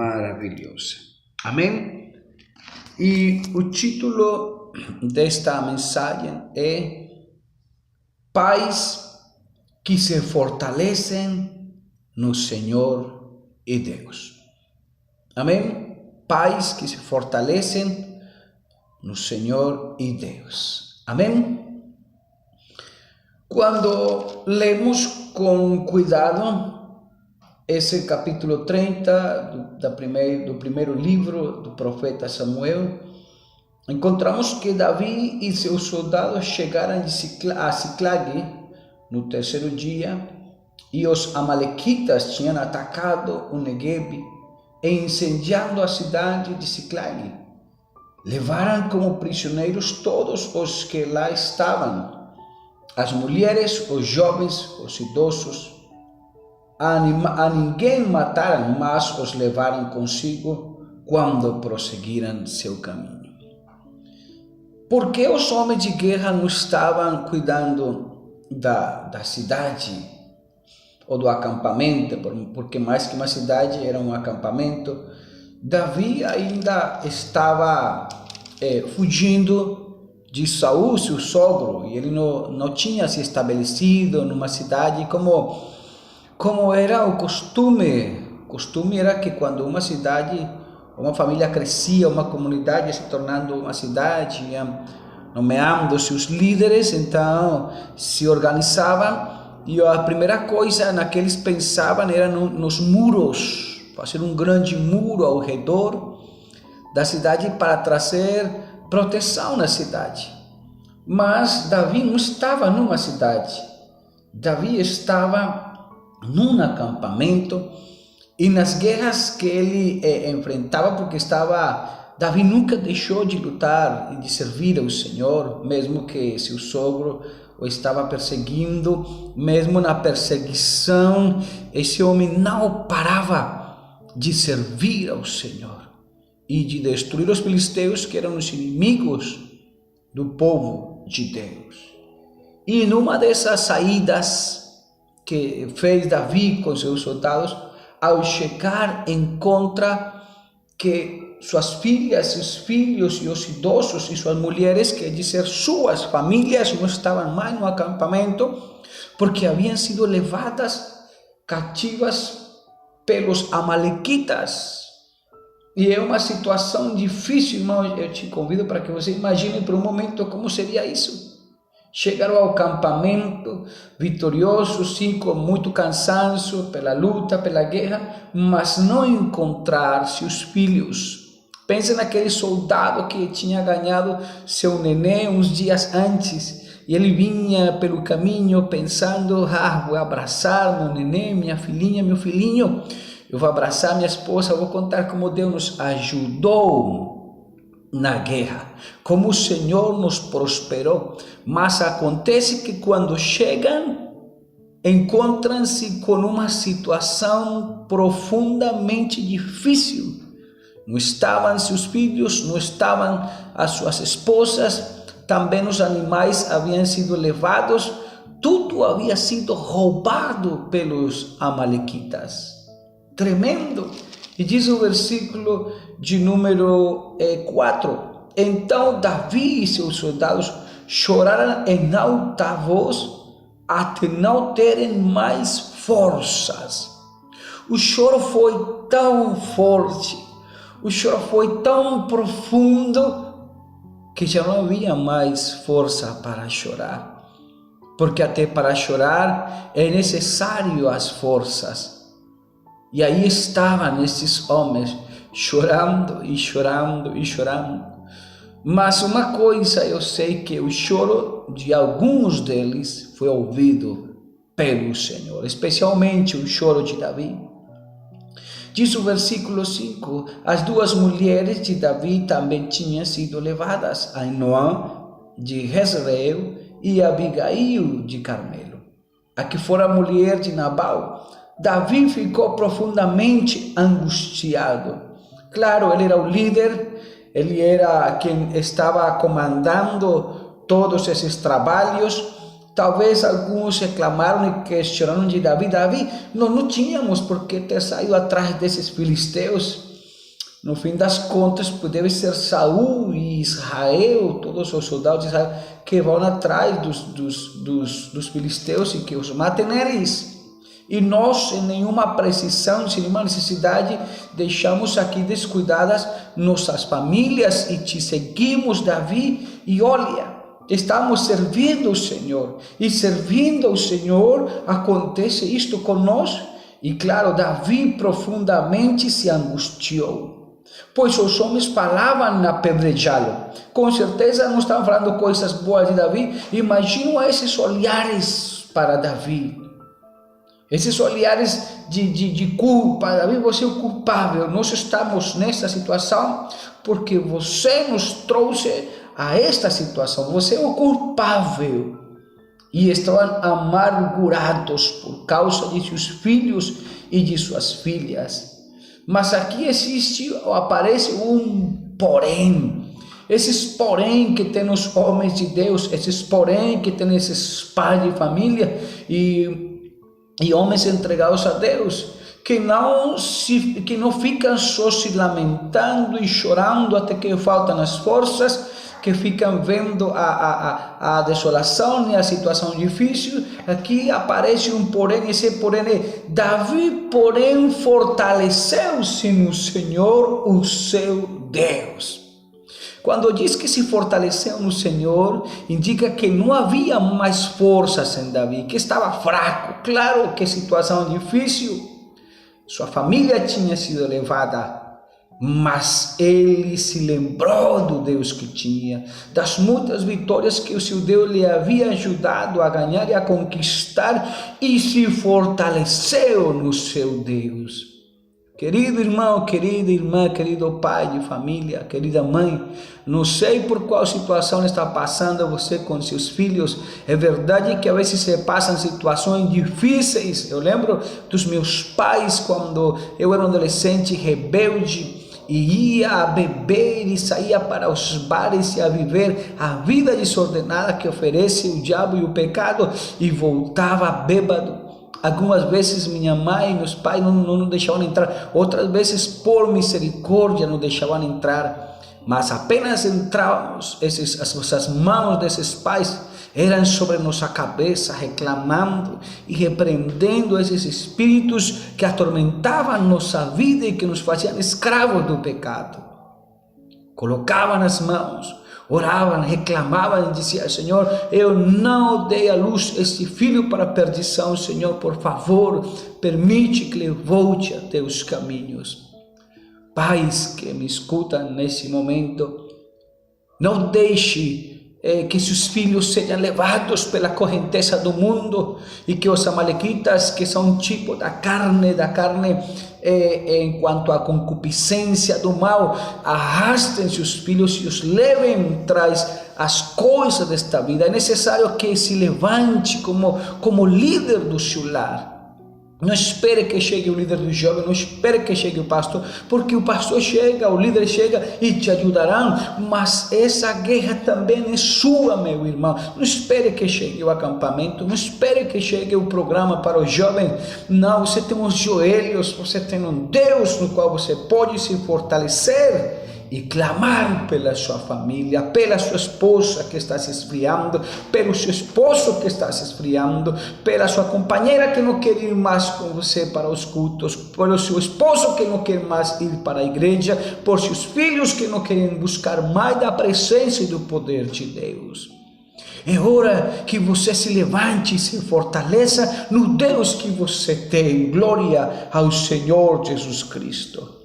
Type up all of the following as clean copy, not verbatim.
maravilhosa. Amém? E o título desta mensagem é Pais que se fortalecem no Senhor e Deus. Amém? Pais que se fortalecem no Senhor e Deus. Amém? Quando lemos com cuidado esse capítulo 30 do primeiro livro do profeta Samuel, encontramos que Davi e seus soldados chegaram a Ziclag no terceiro dia, e os amalequitas tinham atacado o Negueb e incendiado a cidade de Ziclag. Levaram como prisioneiros todos os que lá estavam, as mulheres, os jovens, os idosos. A ninguém mataram, mas os levaram consigo quando prosseguiram seu caminho. Por que os homens de guerra não estavam cuidando da cidade ou do acampamento? Porque mais que uma cidade, era um acampamento. Davi ainda estava fugindo de Saul, seu sogro, e ele não tinha se estabelecido numa cidade como era o costume. O costume era que quando uma cidade, uma família crescia, uma comunidade ia se tornando uma cidade, ia nomeando seus líderes, então se organizavam, e a primeira coisa que eles pensavam era nos muros, fazer um grande muro ao redor da cidade para trazer proteção na cidade. Mas Davi não estava numa cidade, Davi estava num acampamento, e nas guerras que ele enfrentava, porque Davi nunca deixou de lutar e de servir ao Senhor, mesmo que seu sogro o estava perseguindo. Mesmo na perseguição, esse homem não parava de servir ao Senhor e de destruir os filisteus, que eram os inimigos do povo de Deus. E numa dessas saídas que fez Davi com seus soldados, ao chegar, encontra que suas filhas, seus filhos e os idosos e suas mulheres, quer dizer, suas famílias, não estavam mais no acampamento, porque haviam sido levadas cativas pelos amalequitas. E é uma situação difícil, irmão. Eu te convido para que você imagine por um momento como seria isso. Chegaram ao acampamento vitoriosos, sim, com muito cansaço pela luta, pela guerra, mas não encontrar seus filhos. Pense naquele soldado que tinha ganhado seu neném uns dias antes, e ele vinha pelo caminho pensando: vou abraçar meu neném, minha filhinha, meu filhinho, eu vou abraçar minha esposa, vou contar como Deus nos ajudou na guerra, como o Senhor nos prosperou. Mas acontece que quando chegam, encontram-se com uma situação profundamente difícil. Não estavam seus filhos, não estavam as suas esposas, também os animais haviam sido levados, tudo havia sido roubado pelos amalequitas. Tremendo. E diz o versículo de número 4, então Davi e seus soldados choraram em alta voz até não terem mais forças. O choro foi tão forte, o choro foi tão profundo, que já não havia mais força para chorar, porque até para chorar é necessário as forças. E aí estavam esses homens chorando e chorando e chorando. Mas uma coisa eu sei, que o choro de alguns deles foi ouvido pelo Senhor, especialmente o choro de Davi. Diz o versículo 5, as duas mulheres de Davi também tinham sido levadas, Ainoã de Jezreel e Abigail de Carmelo, a que fora mulher de Nabal. Davi ficou profundamente angustiado. Claro, ele era o líder, ele era quem estava comandando todos esses trabalhos. Talvez alguns reclamaram e questionaram de Davi: Davi, nós não tínhamos por que ter saído atrás desses filisteus. No fim das contas, deve ser Saul e Israel, todos os soldados de Israel, que vão atrás dos filisteus e que os matem eles. E nós, sem nenhuma precisão, sem nenhuma necessidade, deixamos aqui descuidadas nossas famílias e te seguimos, Davi, e olha, estamos servindo o Senhor. E servindo ao Senhor, acontece isto conosco. E claro, Davi profundamente se angustiou, pois os homens falavam apedrejá-lo. Com certeza não estavam falando coisas boas de Davi. Imagina esses olhares para Davi, esses olhares de culpa. Davi, você é o culpável, nós estamos nessa situação porque você nos trouxe a esta situação, você é o culpável. E estavam amargurados por causa de seus filhos e de suas filhas. Mas aqui existe ou aparece um porém. Esses porém que tem os homens de Deus, esses porém que tem esses pais de família e homens entregados a Deus, que não ficam só se lamentando e chorando até que faltam as forças, que ficam vendo a desolação e a situação difícil. Aqui aparece um porém, esse porém é: Davi, porém, fortaleceu-se no Senhor, o seu Deus. Quando diz que se fortaleceu no Senhor, indica que não havia mais forças em Davi, que estava fraco. Claro que situação difícil, sua família tinha sido levada, mas ele se lembrou do Deus que tinha, das muitas vitórias que o seu Deus lhe havia ajudado a ganhar e a conquistar, e se fortaleceu no seu Deus. Querido irmão, querida irmã, querido pai de família, querida mãe, não sei por qual situação está passando você com seus filhos. É verdade que às vezes se passam situações difíceis. Eu lembro dos meus pais quando eu era um adolescente rebelde e ia a beber e saía para os bares e a viver a vida desordenada que oferece o diabo e o pecado, e voltava bêbado. Algumas vezes minha mãe e meus pais não deixavam entrar, outras vezes por misericórdia não deixavam entrar, mas apenas entrávamos, as mãos desses pais eram sobre nossa cabeça, reclamando e repreendendo esses espíritos que atormentavam nossa vida e que nos faziam escravos do pecado. Colocavam as mãos, oravam, reclamavam e diziam: Senhor, eu não dei à luz este filho para a perdição, Senhor, por favor, permite que ele volte a teus caminhos. Pais que me escutam nesse momento, não deixe que seus filhos sejam levados pela correnteza do mundo, e que os amalequitas, que são um tipo da carne em quanto à concupiscência do mal, arrastem seus filhos e os levem atrás as coisas desta vida. É necessário que se levante como líder do seu lar. Não espere que chegue o líder do jovem, não espere que chegue o pastor, porque o pastor chega, o líder chega e te ajudarão, mas essa guerra também é sua, meu irmão. Não espere que chegue o acampamento, não espere que chegue o programa para os jovens. Não, você tem os joelhos, você tem um Deus no qual você pode se fortalecer e clamar pela sua família, pela sua esposa que está se esfriando, pelo seu esposo que está se esfriando, pela sua companheira que não quer ir mais com você para os cultos, pelo seu esposo que não quer mais ir para a igreja, por seus filhos que não querem buscar mais da presença e do poder de Deus. É hora que você se levante e se fortaleça no Deus que você tem. Glória ao Senhor Jesus Cristo.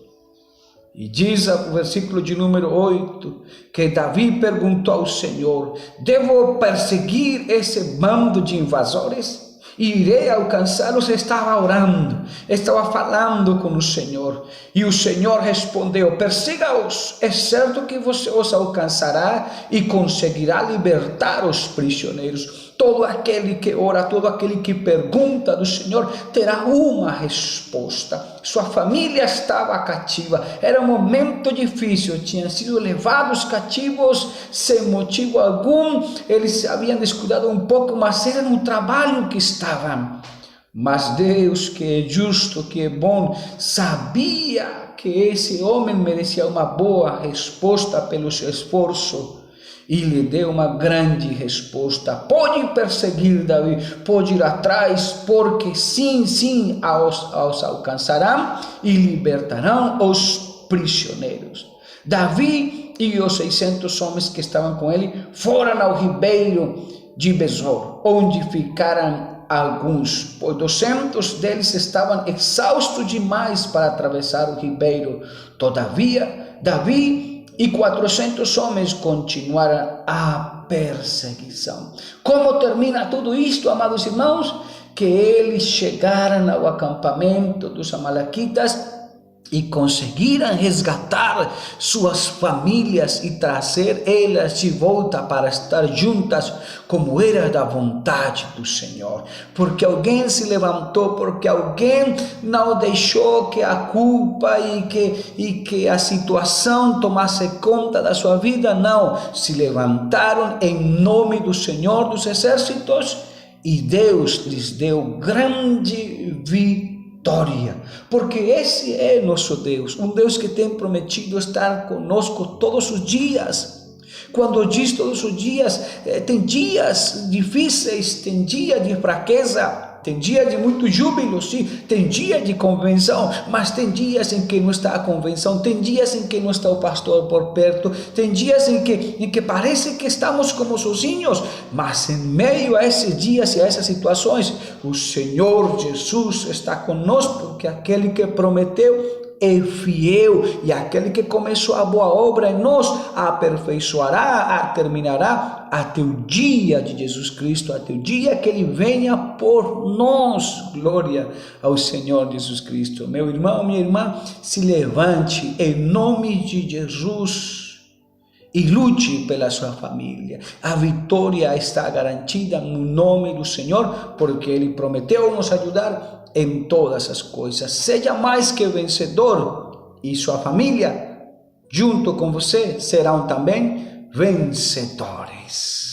E diz o versículo de número 8, que Davi perguntou ao Senhor: devo perseguir esse bando de invasores? E irei alcançá-los? Estava orando, estava falando com o Senhor. E o Senhor respondeu: persiga-os, é certo que você os alcançará e conseguirá libertar os prisioneiros. Todo aquele que ora, todo aquele que pergunta do Senhor terá uma resposta. Sua família estava cativa, era um momento difícil, tinham sido levados cativos sem motivo algum, eles se haviam descuidado um pouco, mas era no trabalho que estavam. Mas Deus, que é justo, que é bom, sabia que esse homem merecia uma boa resposta pelo seu esforço e lhe deu uma grande resposta. Pode perseguir Davi, pode ir atrás, porque sim, os alcançarão e libertarão os prisioneiros. Davi e os 600 homens que estavam com ele foram ao ribeiro de Besor, onde ficaram alguns, pois 200 deles estavam exaustos demais para atravessar o ribeiro. Todavia, Davi e 400 homens continuaram a perseguição. Como termina tudo isto, amados irmãos? Que eles chegaram ao acampamento dos amalequitas e conseguiram resgatar suas famílias e trazer elas de volta para estar juntas, como era da vontade do Senhor. Porque alguém se levantou, porque alguém não deixou que a culpa e que a situação tomasse conta da sua vida. Não, se levantaram em nome do Senhor dos Exércitos e Deus lhes deu grande vitória. Porque esse é nosso Deus, um Deus que tem prometido estar conosco todos os dias. Quando diz todos os dias, tem dias difíceis, tem dia de fraqueza, tem dia de muito júbilo, sim, tem dia de convenção, mas tem dias em que não está a convenção, tem dias em que não está o pastor por perto, tem dias em que parece que estamos como sozinhos, mas em meio a esses dias e a essas situações, o Senhor Jesus está conosco, porque aquele que prometeu é fiel, e aquele que começou a boa obra em nós a aperfeiçoará, a terminará até o dia de Jesus Cristo, até o dia que Ele venha por nós. Glória ao Senhor Jesus Cristo. Meu irmão, minha irmã, se levante em nome de Jesus e lute pela sua família. A vitória está garantida no nome do Senhor, porque Ele prometeu nos ajudar em todas as coisas. Seja mais que vencedor, e sua família, junto com você, serão também vencedores.